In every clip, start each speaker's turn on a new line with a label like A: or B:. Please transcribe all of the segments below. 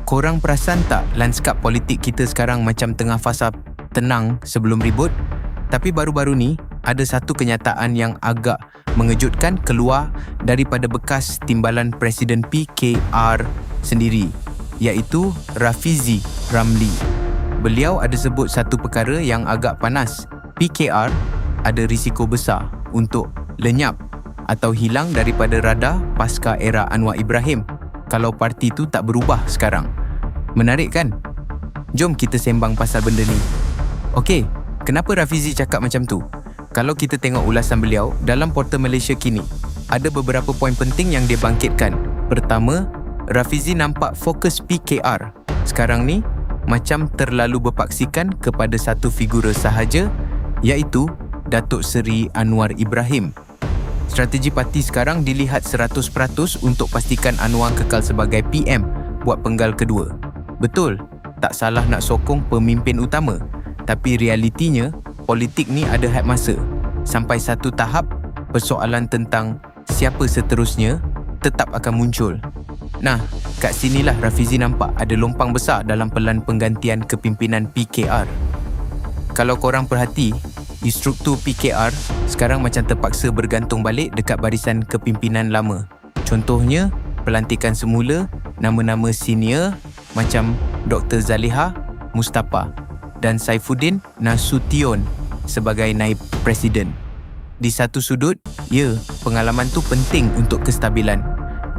A: Korang perasan tak lanskap politik kita sekarang macam tengah fasa tenang sebelum ribut? Tapi baru-baru ni ada satu kenyataan yang agak mengejutkan keluar daripada bekas timbalan Presiden PKR sendiri, iaitu Rafizi Ramli. Beliau ada sebut satu perkara yang agak panas. PKR ada risiko besar untuk lenyap atau hilang daripada radar pasca era Anwar Ibrahim kalau parti tu tak berubah sekarang. Menarik kan? Jom kita sembang pasal benda ni. Okey, kenapa Rafizi cakap macam tu? Kalau kita tengok ulasan beliau dalam Portal Malaysia kini, ada beberapa poin penting yang dia bangkitkan. Pertama, Rafizi nampak fokus PKR sekarang ni macam terlalu berpaksikan kepada satu figura sahaja, iaitu Datuk Seri Anwar Ibrahim. Strategi parti sekarang dilihat 100% untuk pastikan Anwar kekal sebagai PM buat penggal kedua. Betul, tak salah nak sokong pemimpin utama, tapi realitinya politik ni ada had masa. Sampai satu tahap, persoalan tentang siapa seterusnya tetap akan muncul. Nah, kat sinilah Rafizi nampak ada lompang besar dalam pelan penggantian kepimpinan PKR. Kalau korang perhati, struktur PKR sekarang macam terpaksa bergantung balik dekat barisan kepimpinan lama. Contohnya, pelantikan semula nama-nama senior macam Dr. Zaliha Mustafa dan Saifuddin Nasution sebagai naib presiden. Di satu sudut, ya, pengalaman tu penting untuk kestabilan.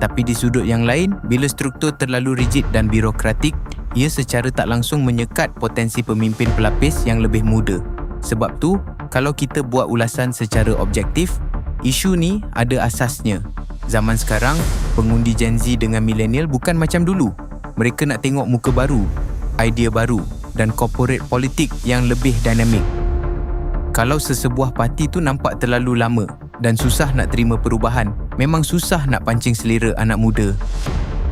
A: Tapi di sudut yang lain, bila struktur terlalu rigid dan birokratik, ia secara tak langsung menyekat potensi pemimpin pelapis yang lebih muda. Sebab tu, kalau kita buat ulasan secara objektif, isu ni ada asasnya. Zaman sekarang, pengundi Gen Z dengan milenial bukan macam dulu. Mereka nak tengok muka baru, idea baru dan corporate politik yang lebih dinamik. Kalau sesebuah parti tu nampak terlalu lama dan susah nak terima perubahan, memang susah nak pancing selera anak muda.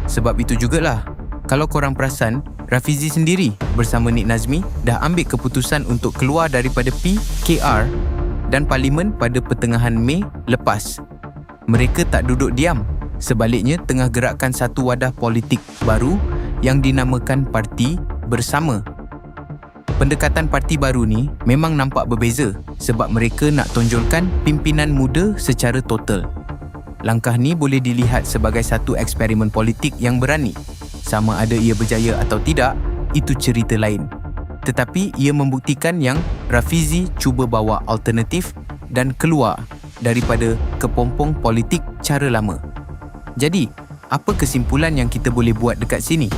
A: Sebab itu jugalah, kalau korang perasan, Rafizi sendiri bersama Nik Nazmi dah ambil keputusan untuk keluar daripada PKR dan Parlimen pada pertengahan Mei lepas. Mereka tak duduk diam, sebaliknya tengah gerakkan satu wadah politik baru yang dinamakan Parti Bersama. Pendekatan parti baru ni memang nampak berbeza sebab mereka nak tonjolkan pimpinan muda secara total. Langkah ni boleh dilihat sebagai satu eksperimen politik yang berani. Sama ada ia berjaya atau tidak, itu cerita lain. Tetapi ia membuktikan yang Rafizi cuba bawa alternatif dan keluar daripada kepompong politik cara lama. Jadi, apa kesimpulan yang kita boleh buat dekat sini?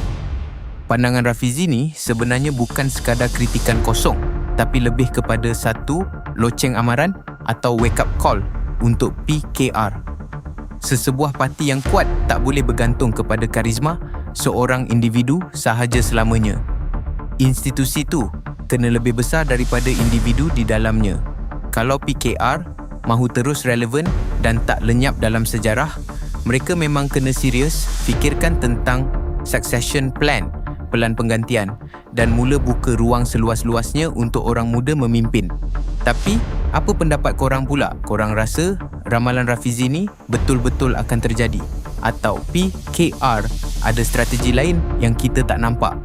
A: Pandangan Rafizi ni sebenarnya bukan sekadar kritikan kosong, tapi lebih kepada satu loceng amaran atau wake up call untuk PKR. Sesebuah parti yang kuat tak boleh bergantung kepada karisma seorang individu sahaja selamanya. Institusi tu kena lebih besar daripada individu di dalamnya. Kalau PKR mahu terus relevan dan tak lenyap dalam sejarah, mereka memang kena serius fikirkan tentang succession plan, pelan penggantian, dan mula buka ruang seluas-luasnya untuk orang muda memimpin. Tapi, apa pendapat korang pula? Korang rasa ramalan Rafizi ni betul-betul akan terjadi? Atau PKR ada strategi lain yang kita tak nampak?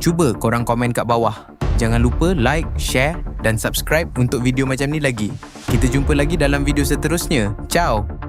A: Cuba korang komen kat bawah. Jangan lupa like, share dan subscribe untuk video macam ni lagi. Kita jumpa lagi dalam video seterusnya. Ciao!